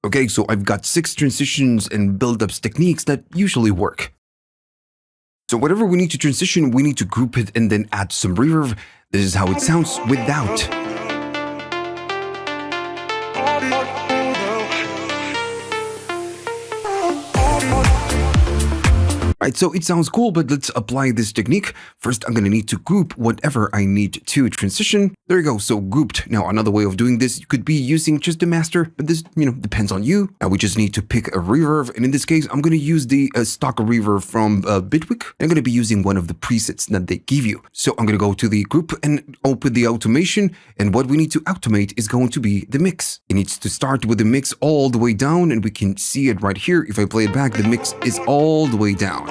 Okay, so I've got 6 transitions and build-ups techniques that usually work. So whatever we need to transition, we need to group it and then add some reverb. This is how it sounds without. Right, so it sounds cool, but let's apply this technique. First, I'm going to need to group whatever I need to transition. There you go, so grouped. Now, another way of doing this, you could be using just the master, but this, depends on you. Now, we just need to pick a reverb, and in this case, I'm going to use the stock reverb from Bitwig. I'm going to be using one of the presets that they give you. So I'm going to go to the group and open the automation, and what we need to automate is going to be the mix. It needs to start with the mix all the way down, and we can see it right here. If I play it back, the mix is all the way down.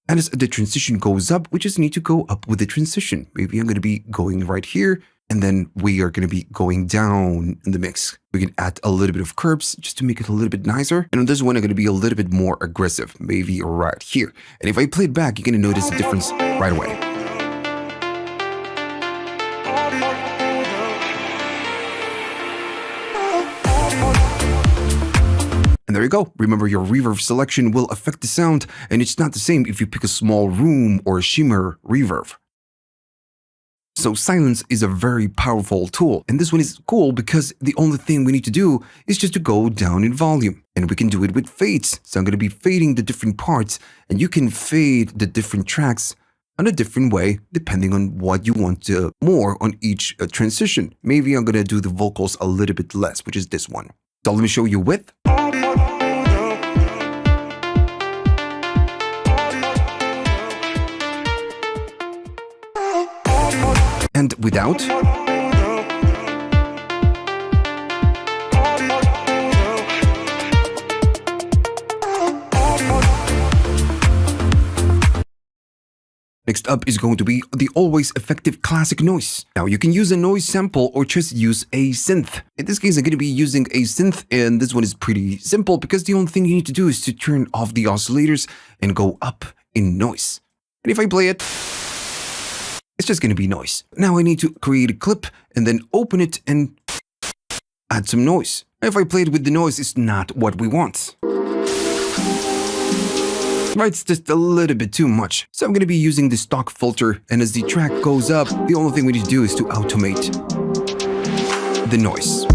And as the transition goes up, we just need to go up with the transition. Maybe I'm going to be going right here, and then we are going to be going down in the mix. We can add a little bit of curves just to make it a little bit nicer. And on this one, I'm going to be a little bit more aggressive, maybe right here. And if I play it back, you're going to notice the difference right away. And there you go. Remember, your reverb selection will affect the sound, and it's not the same if you pick a small room or a shimmer reverb. So silence is a very powerful tool, and this one is cool because the only thing we need to do is just to go down in volume, and we can do it with fades. So I'm going to be fading the different parts, and you can fade the different tracks in a different way depending on what you want more on each transition. Maybe I'm going to do the vocals a little bit less, which is this one. So let me show you with. And without. Next up is going to be the always effective classic noise. Now you can use a noise sample or just use a synth. In this case, I'm going to be using a synth, and this one is pretty simple because the only thing you need to do is to turn off the oscillators and go up in noise. And if I play it, it's just going to be noise. Now I need to create a clip and then open it and add some noise. If I play it with the noise, it's not what we want. Right, it's just a little bit too much. So I'm going to be using the stock filter, and as the track goes up, the only thing we need to do is to automate the noise.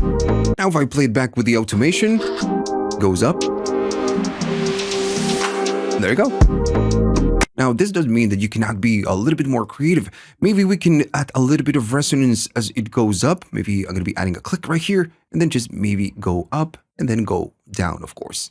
Now if I play it back with the automation, goes up. There you go. Now, this doesn't mean that you cannot be a little bit more creative. Maybe we can add a little bit of resonance as it goes up. Maybe I'm going to be adding a click right here, and then just maybe go up and then go down, of course.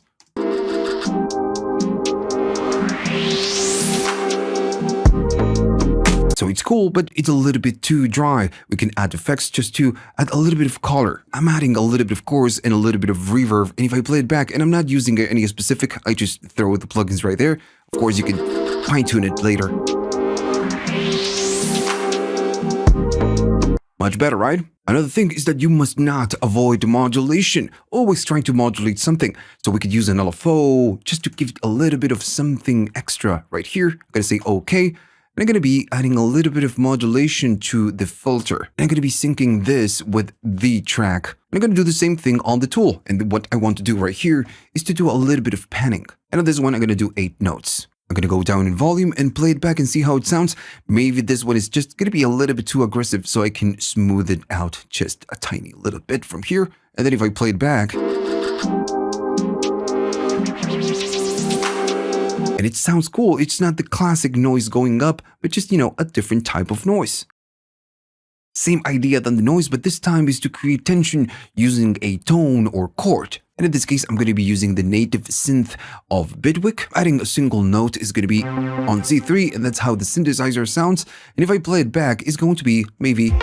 So it's cool, but it's a little bit too dry. We can add effects just to add a little bit of color. I'm adding a little bit of chorus and a little bit of reverb. And if I play it back, and I'm not using any specific, I just throw the plugins right there. Of course, you can fine-tune it later. Much better, right? Another thing is that you must not avoid modulation. Always trying to modulate something. So we could use an LFO just to give it a little bit of something extra right here. I'm going to say OK. And I'm going to be adding a little bit of modulation to the filter. And I'm going to be syncing this with the track. I'm going to do the same thing on the tool. And what I want to do right here is to do a little bit of panning. And on this one, I'm going to do 8 notes. I'm going to go down in volume and play it back and see how it sounds. Maybe this one is just going to be a little bit too aggressive, so I can smooth it out just a tiny little bit from here. And then if I play it back, and it sounds cool. It's not the classic noise going up, but just, a different type of noise. Same idea than the noise, but this time is to create tension using a tone or chord. And in this case, I'm going to be using the native synth of Bitwig. Adding a single note is going to be on C3, and that's how the synthesizer sounds. And if I play it back, it's going to be maybe...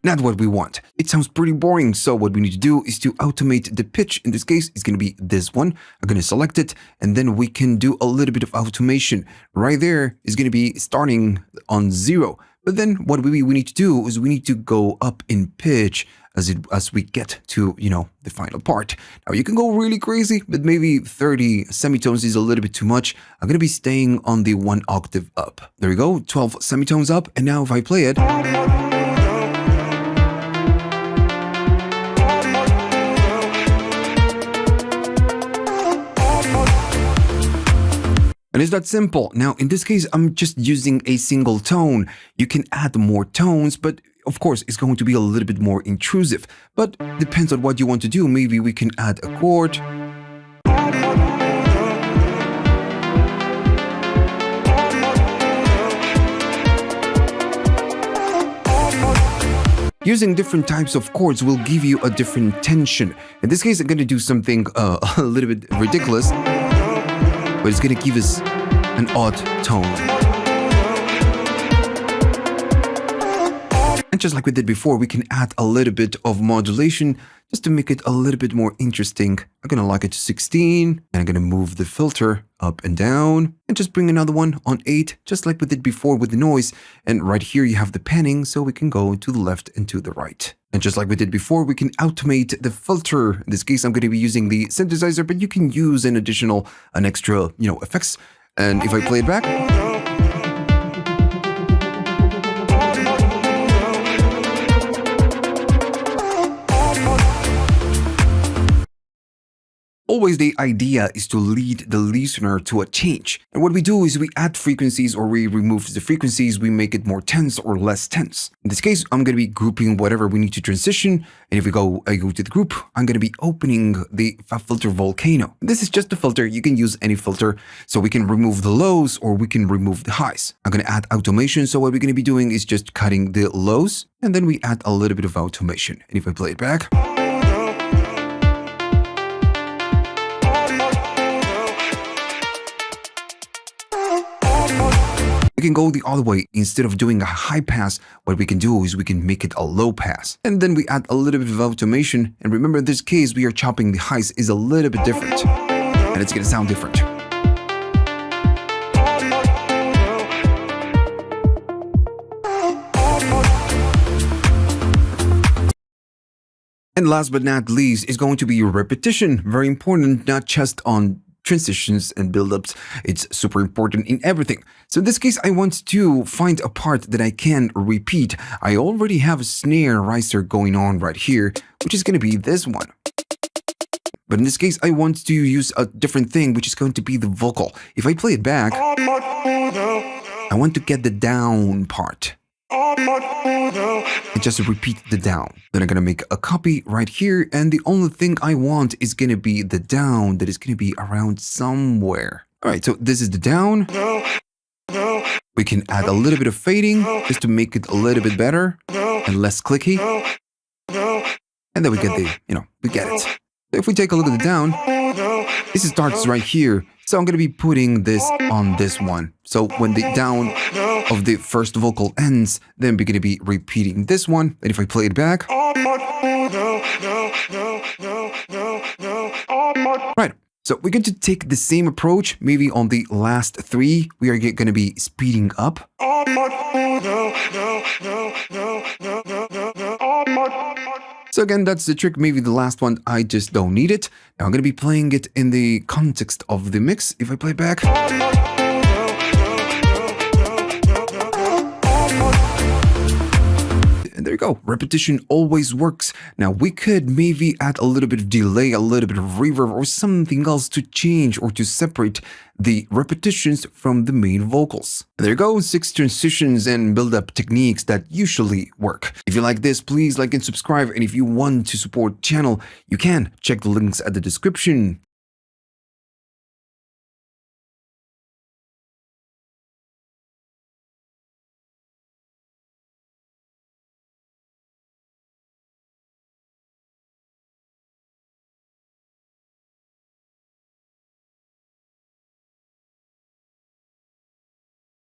Not what we want. It sounds pretty boring, so what we need to do is to automate the pitch. In this case, it's going to be this one. I'm going to select it, and then we can do a little bit of automation. Right there is going to be starting on 0. But then what we need to do is we need to go up in pitch as we get to, the final part. Now you can go really crazy, but maybe 30 semitones is a little bit too much. I'm going to be staying on the 1 octave up. There we go, 12 semitones up. And now if I play it, and it's that simple. Now, in this case, I'm just using a single tone. You can add more tones, but of course, it's going to be a little bit more intrusive. But depends on what you want to do. Maybe we can add a chord. Using different types of chords will give you a different tension. In this case, I'm going to do something a little bit ridiculous, but it's going to give us an odd tone. And just like we did before, we can add a little bit of modulation just to make it a little bit more interesting. I'm going to lock it to 16, and I'm going to move the filter up and down, and just bring another one on 8, just like we did before with the noise. And right here you have the panning, so we can go to the left and to the right. And just like we did before, we can automate the filter. In this case, I'm going to be using the synthesizer, but you can use an extra, effects. And if I play it back, always the idea is to lead the listener to a change. And what we do is we add frequencies or we remove the frequencies, we make it more tense or less tense. In this case, I'm going to be grouping whatever we need to transition. And if I go to the group, I'm going to be opening the filter Volcano. This is just a filter. You can use any filter. So we can remove the lows or we can remove the highs. I'm going to add automation. So what we're going to be doing is just cutting the lows, and then we add a little bit of automation. And if I play it back, we can go the other way. Instead of doing a high pass, what we can do is we can make it a low pass. And then we add a little bit of automation. And remember, in this case, we are chopping the highs is a little bit different. And it's going to sound different. And last but not least is going to be repetition. Very important, not just on transitions and buildups. It's super important in everything. So in this case, I want to find a part that I can repeat. I already have a snare riser going on right here, which is going to be this one. But in this case, I want to use a different thing, which is going to be the vocal. If I play it back, I want to get the down part. And just repeat the down. Then I'm going to make a copy right here. And the only thing I want is going to be the down that is going to be around somewhere. All right, so this is the down. We can add a little bit of fading just to make it a little bit better and less clicky. And then we get we get it. So if we take a look at the down, this starts right here. So I'm going to be putting this on this one. So when the down of the first vocal ends, then we're going to be repeating this one. And if I play it back, right. So we're going to take the same approach. Maybe on the last 3, we are going to be speeding up. So again, that's the trick. Maybe the last one, I just don't need it. Now I'm going to be playing it in the context of the mix. If I play back. And there you go. Repetition always works. Now we could maybe add a little bit of delay, a little bit of reverb or something else to change or to separate the repetitions from the main vocals. And there you go, 6 transitions and build-up techniques that usually work. If you like this, please like and subscribe. And if you want to support the channel, you can check the links at the description.